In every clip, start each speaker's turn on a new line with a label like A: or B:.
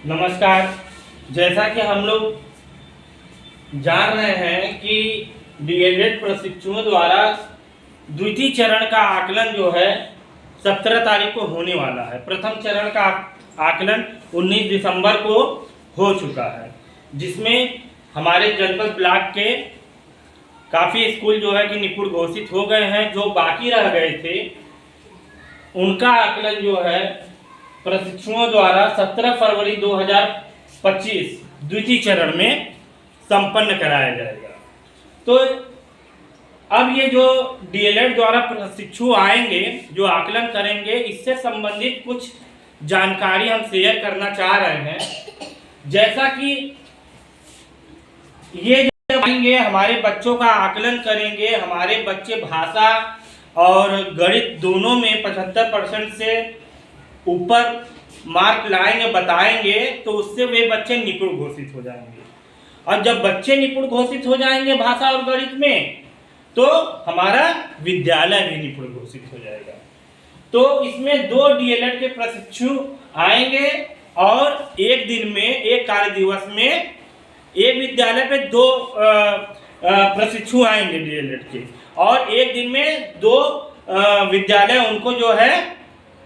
A: नमस्कार। जैसा कि हम लोग जान रहे हैं कि डीएलएड प्रशिक्षुओं द्वारा द्वितीय चरण का आकलन जो है 17 तारीख को होने वाला है। प्रथम चरण का आकलन 19 दिसंबर को हो चुका है, जिसमें हमारे जनपद ब्लॉक के काफ़ी स्कूल जो है कि निपुण घोषित हो गए हैं। जो बाकी रह गए थे उनका आकलन जो है प्रशिक्षुओं द्वारा 17 फरवरी 2025 द्वितीय चरण में संपन्न कराया जाएगा। तो अब ये जो डीएलएड द्वारा प्रशिक्षु आएंगे जो आकलन करेंगे, इससे संबंधित कुछ जानकारी हम शेयर करना चाह रहे हैं। जैसा कि ये जब आएंगे हमारे बच्चों का आकलन करेंगे, हमारे बच्चे भाषा और गणित दोनों में 75% से ऊपर मार्क लाएंगे, बताएंगे, तो उससे वे बच्चे निपुण घोषित हो जाएंगे। और जब बच्चे निपुण घोषित हो जाएंगे भाषा और गणित में, तो हमारा विद्यालय भी निपुण घोषित हो जाएगा। तो इसमें 2 डीएलएड के प्रशिक्षु आएंगे और एक दिन में, एक कार्य दिवस में एक विद्यालय पे 2 प्रशिक्षु आएंगे डीएलएड के, और एक दिन में 2 विद्यालय उनको जो है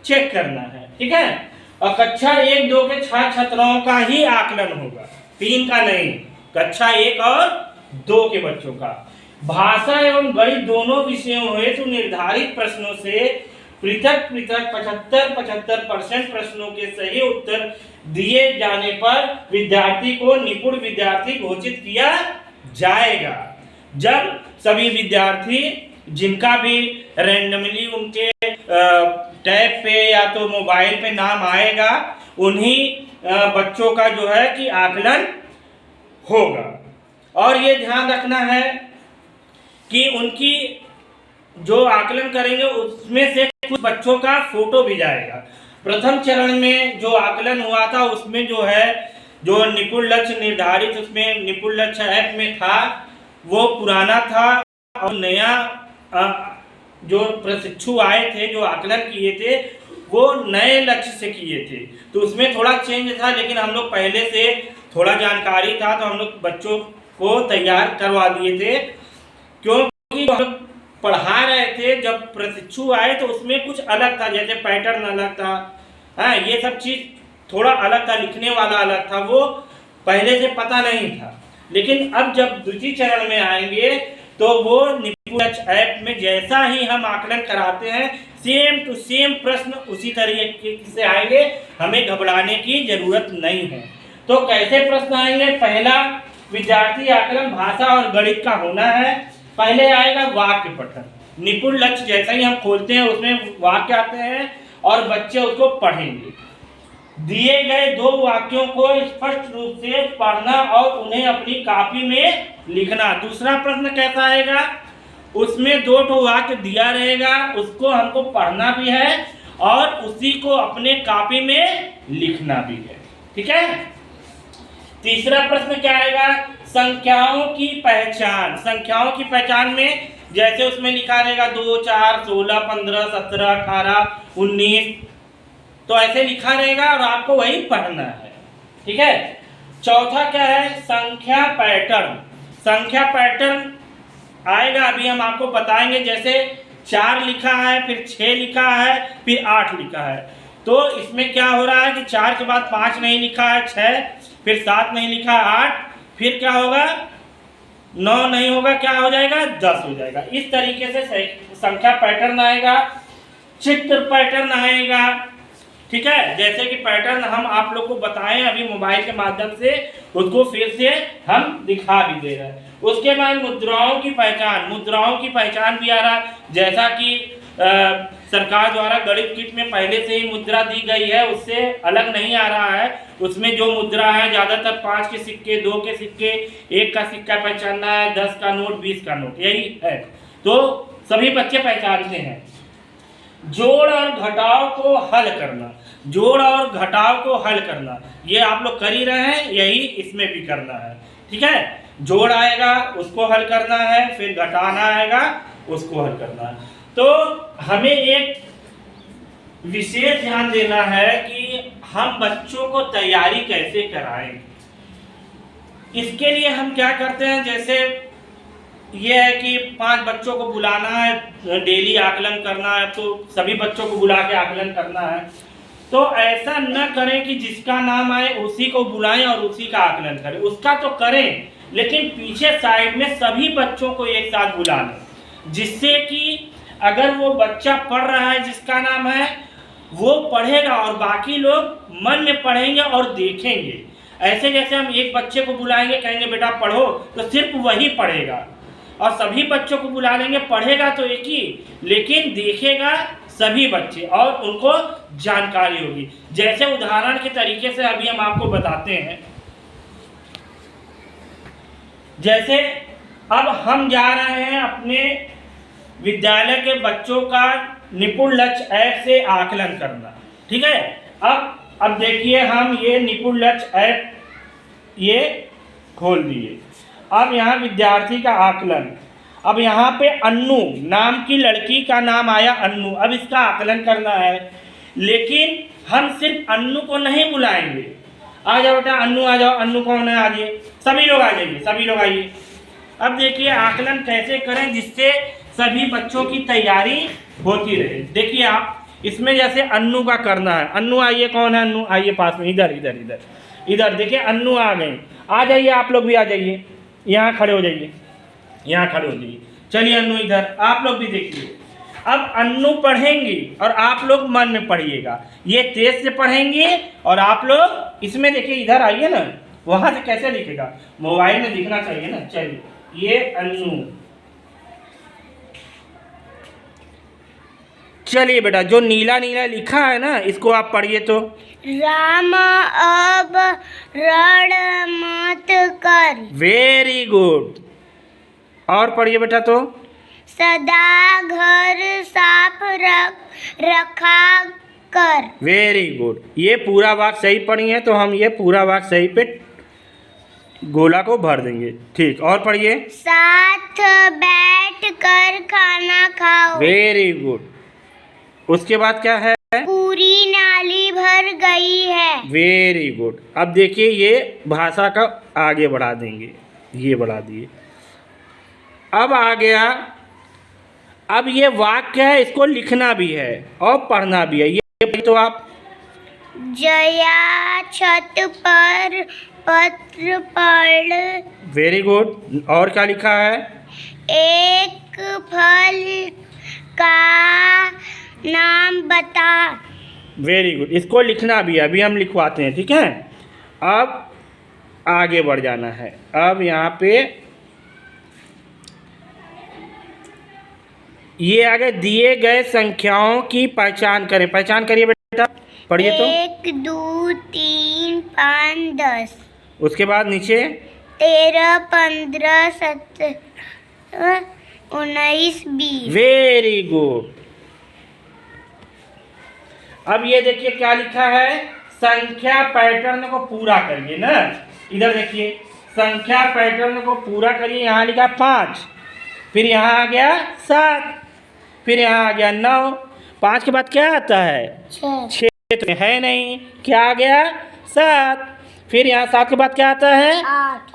A: चेक करना है। ठीक है। और कक्षा 1-2 के छात्र छात्राओं का ही आकलन होगा, 3 का नहीं, कक्षा 1 और 2 के बच्चों का। भाषा एवं गणित दोनों विषयों हुए तो निर्धारित प्रश्नों से पृथक 75% प्रश्नों के सही उत्तर दिए जाने पर विद्यार्थी को निपुण विद्यार्थी घोषित किया जाएगा। जब सभी विद्यार्थी जिनका भी रैंडमली उनके टैब पे या तो मोबाइल पे नाम आएगा, उन्हीं बच्चों का जो है कि आकलन होगा। और ये ध्यान रखना है कि उनकी जो आकलन करेंगे उसमें से कुछ बच्चों का फोटो भी जाएगा। प्रथम चरण में जो आकलन हुआ था उसमें जो है जो निपुण लक्ष्य निर्धारित उसमें निपुण लक्ष्य ऐप में था वो पुराना था, और नया जो प्रशिक्षु आए थे जो आकलन किए थे वो नए लक्ष्य से किए थे। तो उसमें थोड़ा चेंज था, लेकिन हम लोग पहले से थोड़ा जानकारी था तो हम लोग बच्चों को तैयार करवा दिए थे, क्योंकि हम लोग पढ़ा रहे थे। जब प्रशिक्षु आए तो उसमें कुछ अलग था, जैसे पैटर्न अलग था, हाँ, ये सब चीज़ थोड़ा अलग था, लिखने वाला अलग था, वो पहले से पता नहीं था। लेकिन अब जब द्वितीय चरण में आएंगे तो वो निपुण लक्ष्य ऐप में जैसा ही हम आकलन कराते हैं सेम टू सेम प्रश्न उसी तरीके से आएंगे, हमें घबराने की जरूरत नहीं है। तो कैसे प्रश्न आएंगे? पहला विद्यार्थी आकलन भाषा और गणित का होना है। पहले आएगा वाक्य पठन। निपुण लक्ष्य जैसा ही हम खोलते हैं उसमें वाक्य आते हैं और बच्चे उसको पढ़ेंगे। दिए गए 2 वाक्यों को स्पष्ट रूप से पढ़ना और उन्हें अपनी कॉपी में लिखना। दूसरा प्रश्न कैसा आएगा? उसमें 2 वाक्य दिया रहेगा, उसको हमको पढ़ना भी है और उसी को अपने कॉपी में लिखना भी है। ठीक है। तीसरा प्रश्न क्या आएगा? संख्याओं की पहचान। संख्याओं की पहचान में जैसे उसमें लिखा रहेगा 2, 4, 16, 15, 17, 18, 19, तो ऐसे लिखा रहेगा और आपको वही पढ़ना है। ठीक है। चौथा क्या है? संख्या पैटर्न। संख्या पैटर्न आएगा, अभी हम आपको बताएंगे। जैसे 4 लिखा है, फिर 6 लिखा है, फिर 8 लिखा है, तो इसमें क्या हो रहा है कि 4 के बाद 5 नहीं लिखा है, 6, फिर 7 नहीं लिखा है, 8, फिर क्या होगा? 9 नहीं होगा, क्या हो जाएगा? 10 हो जाएगा। इस तरीके से संख्या पैटर्न आएगा। चित्र पैटर्न आएगा। ठीक है। जैसे कि पैटर्न हम आप लोग को बताएं अभी मोबाइल के माध्यम से, उसको फिर से हम दिखा भी दे रहे हैं। उसके बाद मुद्राओं की पहचान। मुद्राओं की पहचान भी आ रहा है, जैसा कि सरकार द्वारा गणित किट में पहले से ही मुद्रा दी गई है, उससे अलग नहीं आ रहा है। उसमें जो मुद्रा है ज़्यादातर 5 के सिक्के, 2 के सिक्के, 1 का सिक्का पहचानना है, 10 का नोट, 20 का नोट, यही है। तो सभी बच्चे पहचानते हैं। जोड़ और घटाव को हल करना। जोड़ और घटाव को हल करना ये आप लोग कर ही रहे हैं, यही इसमें भी करना है। ठीक है। जोड़ आएगा उसको हल करना है, फिर घटाना आएगा उसको हल करना है। तो हमें एक विशेष ध्यान देना है कि हम बच्चों को तैयारी कैसे कराएं, इसके लिए हम क्या करते हैं, जैसे ये है कि 5 बच्चों को बुलाना है, डेली आकलन करना है, तो सभी बच्चों को बुला के आकलन करना है। तो ऐसा न करें कि जिसका नाम आए उसी को बुलाएं और उसी का आकलन करें। उसका तो करें, लेकिन पीछे साइड में सभी बच्चों को एक साथ बुला लें, जिससे कि अगर वो बच्चा पढ़ रहा है जिसका नाम है, वो पढ़ेगा और बाकी लोग मन में पढ़ेंगे और देखेंगे। ऐसे जैसे हम एक बच्चे को बुलाएंगे, कहेंगे बेटा पढ़ो, तो सिर्फ वही पढ़ेगा, और सभी बच्चों को बुला लेंगे, पढ़ेगा तो एक ही, लेकिन देखेगा सभी बच्चे और उनको जानकारी होगी। जैसे उदाहरण के तरीके से अभी हम आपको बताते हैं, जैसे अब हम जा रहे हैं अपने विद्यालय के बच्चों का निपुण लक्ष्य ऐप से आकलन करना, ठीक है। अब देखिए, हम ये निपुण लक्ष्य ऐप ये खोल दिए। अब यहाँ विद्यार्थी का आकलन, अब यहाँ पे अन्नू नाम की लड़की का नाम आया अन्नू, अब इसका आकलन करना है। लेकिन हम सिर्फ अन्नू को नहीं बुलाएंगे, आ जाओ बेटा अन्नू आ जाओ, अन्नू कौन है, आ जाइए, सभी लोग आ जाइए, सभी लोग आइए। अब देखिए आकलन कैसे करें जिससे सभी बच्चों की तैयारी होती रहे। देखिए आप इसमें जैसे अन्नू का करना है, अन्नू आइए, कौन है अन्नू, आइए पास में, इधर इधर इधर इधर, देखिए अन्नू आ गए, आ जाइए आप लोग भी आ जाइए, यहाँ खड़े हो जाइए, यहाँ खड़े हो जाइए, चलिए अन्नू इधर, आप लोग भी देखिए। अब अन्नू पढ़ेंगी और आप लोग मन में पढ़िएगा, ये तेज से पढ़ेंगे और आप लोग इसमें देखिए, इधर आइए ना, वहाँ से कैसे लिखेगा, मोबाइल में दिखना चाहिए ना। चलिए ये अन्नू, चलिए बेटा जो नीला नीला लिखा है ना, इसको आप पढ़िए तो।
B: राम अब रण मत कर।
A: वेरी गुड, और पढ़िए बेटा तो।
B: सदा घर साफ रखा कर।
A: वेरी गुड, ये पूरा वाक्य सही पढ़ी है, तो हम ये पूरा वाक्य सही पे गोला को भर देंगे, ठीक। और पढ़िए।
B: साथ बैठ कर खाना खाओ।
A: वेरी गुड, उसके बाद क्या है,
B: पूरी नाली भर गई है।
A: Very good. अब देखिए ये भाषा का आगे बढ़ा देंगे, ये बढ़ा दिए। अब आ गया, अब ये वाक्य है, इसको लिखना भी है और पढ़ना भी है। ये तो आप,
B: जया छत पर पत्र पढ़।
A: वेरी गुड, और क्या लिखा है,
B: एक फल का नाम बता।
A: वेरी गुड, इसको लिखना भी है, अभी हम लिखवाते हैं, ठीक है। अब आगे बढ़ जाना है। अब यहाँ पे ये आगे दिए गए संख्याओं की पहचान करें, पहचान करिए बेटा, पढ़िए तो।
B: 1 2 3 5 10।
A: उसके बाद नीचे
B: 13 15 17 19 20।
A: Very good. अब ये देखिए क्या लिखा है, संख्या पैटर्न को पूरा करिए ना। इधर देखिए, संख्या पैटर्न को पूरा करिए। यहाँ लिखा 5, फिर यहाँ आ गया 7, फिर यहाँ आ गया 9, 5 के बाद क्या आता है 6, तो है नहीं, क्या आ गया 7, फिर यहाँ 7 के बाद क्या आता है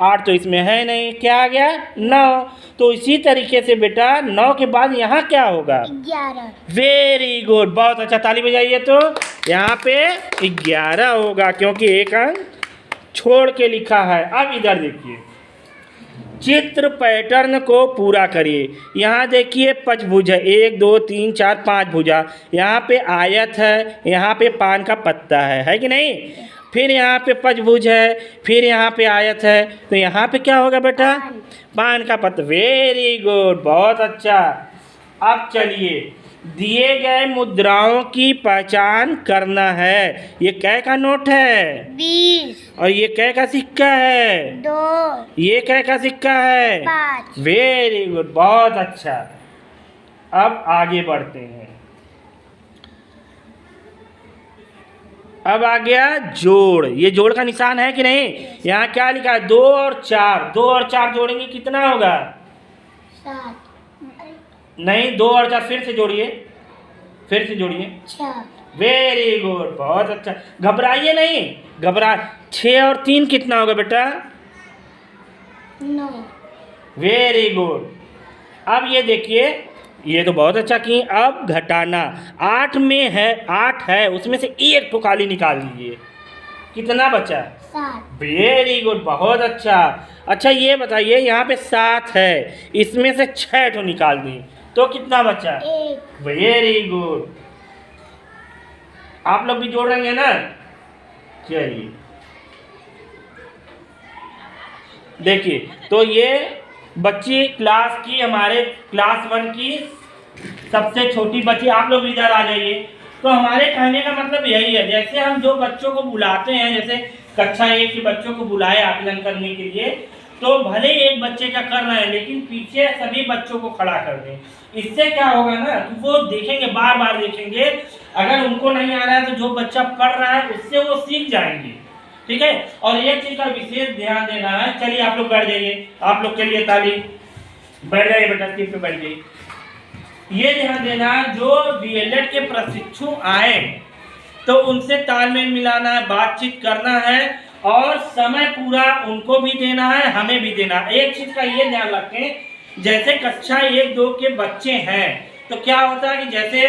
A: 8, तो इसमें है नहीं, क्या आ गया 9। तो इसी तरीके से बेटा 9 के बाद यहाँ क्या होगा
B: 11।
A: वेरी गुड, बहुत अच्छा, ताली बजाइए। तो यहाँ पे 11 होगा, क्योंकि एक अंक छोड़ के लिखा है। अब इधर देखिए, चित्र पैटर्न को पूरा करिए। यहाँ देखिए पंचभुज है, 1 2 3 4 5 भुजा, यहाँ पे आयत है, यहाँ पे पान का पत्ता है कि नहीं, फिर यहाँ पे पंचभुज है, फिर यहाँ पे आयत है, तो यहाँ पे क्या होगा बेटा पान का पत्ता। वेरी गुड, बहुत अच्छा। अब चलिए, दिए गए मुद्राओं की पहचान करना है। ये कै का नोट है
B: 20।
A: और ये कै का सिक्का है
B: 2।
A: ये कै का सिक्का है
B: 5।
A: वेरी गुड, बहुत अच्छा। अब आगे बढ़ते हैं। अब आ गया जोड़, ये जोड़ का निशान है कि नहीं, यहाँ क्या लिखा है 2 और 4, 2 और 4 जोड़ेंगे कितना होगा
B: 7।
A: नहीं, 2 और 4 फिर से जोड़िए, फिर से जोड़िए,
B: 6।
A: वेरी गुड, बहुत अच्छा। घबराइए नहीं, घबरा। 6 और 3 कितना होगा बेटा?
B: 9।
A: Very good. अब ये देखिए, ये तो बहुत अच्छा की। अब घटाना, 8 में है, 8 है, उसमें से 1 तो खाली निकाल दीजिए। कितना बचा?
B: 7।
A: वेरी गुड, बहुत अच्छा। अच्छा ये बताइए, यहाँ पे 7 है, इसमें से 6 तो निकाल दी, तो कितना बचा?
B: 1।
A: Very good. आप लोग भी जोड़ेंगे ना? चलिए देखिए, तो ये बच्ची क्लास की, हमारे क्लास 1 की सबसे छोटी बच्ची। आप लोग इधर आ जाइए। तो हमारे कहने का मतलब यही है, जैसे हम जो बच्चों को बुलाते हैं, जैसे कक्षा 1 के बच्चों को बुलाए आकलन करने के लिए, तो भले ही एक बच्चे का कर रहे हैं, लेकिन पीछे सभी बच्चों को खड़ा कर दें। इससे क्या होगा ना, वो देखेंगे, बार बार देखेंगे। अगर उनको नहीं आ रहा है तो जो बच्चा पढ़ रहा है उससे वो सीख जाएंगे। ठीक है, और एक चीज का विशेष ध्यान देना है। चलिए आप लोग बैठ जाइए, आप लोग के लिए ताली। बैठ जाइए बेटा, सीट पे बैठ जाइए। ये ध्यान देना, जो डीएलएड के प्रशिक्षु आए तो उनसे तालमेल मिलाना है, बातचीत करना है, और समय पूरा उनको भी देना है, हमें भी देना है। एक चीज का ये ध्यान रखें, जैसे कक्षा 1-2 के बच्चे हैं तो क्या होता है कि जैसे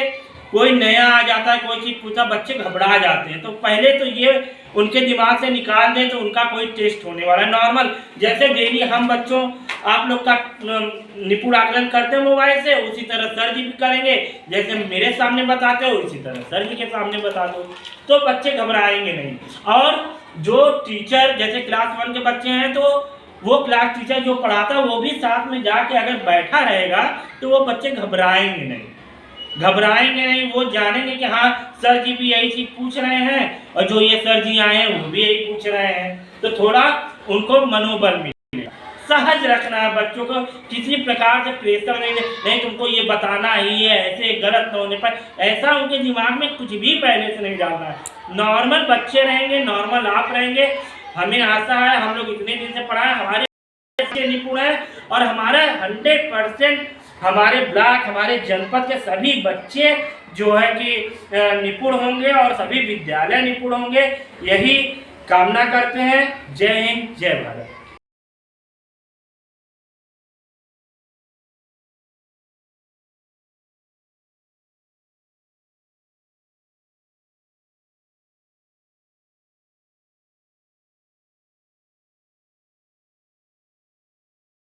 A: कोई नया आ जाता है, कोई चीज पूछा, बच्चे घबरा जाते हैं, तो पहले तो ये उनके दिमाग से निकाल दें तो उनका कोई टेस्ट होने वाला है। नॉर्मल जैसे डेली हम बच्चों आप लोग का निपुण आकलन करते हैं मोबाइल से, उसी तरह सर जी भी करेंगे। जैसे मेरे सामने बताते हो उसी तरह सर जी के सामने बता दो, तो बच्चे घबराएंगे नहीं। और जो टीचर, जैसे क्लास 1 के बच्चे हैं, तो वो क्लास टीचर जो पढ़ाता है वो भी साथ में जाके अगर बैठा रहेगा तो वो बच्चे घबराएंगे नहीं, वो जानेंगे कि हाँ सर जी भी यही चीज पूछ रहे हैं, और जो ये सर जी आए हैं वो भी यही पूछ रहे हैं, तो थोड़ा उनको मनोबल मिलेगा। सहज रखना है बच्चों को, किसी प्रकार से प्रेशर नहीं तुमको ये बताना ही है, ऐसे गलत न होने पर, ऐसा उनके दिमाग में कुछ भी पहले से नहीं डालना है। नॉर्मल बच्चे रहेंगे, नॉर्मल आप रहेंगे। हमें आशा है, हम लोग इतने दिन से पढ़ाए, हमारे निपुण है, और हमारा 100% हमारे ब्लॉक, हमारे जनपद के सभी बच्चे जो है कि निपुण होंगे, और सभी विद्यालय निपुण होंगे, यही कामना करते हैं। जय हिंद, जय भारत।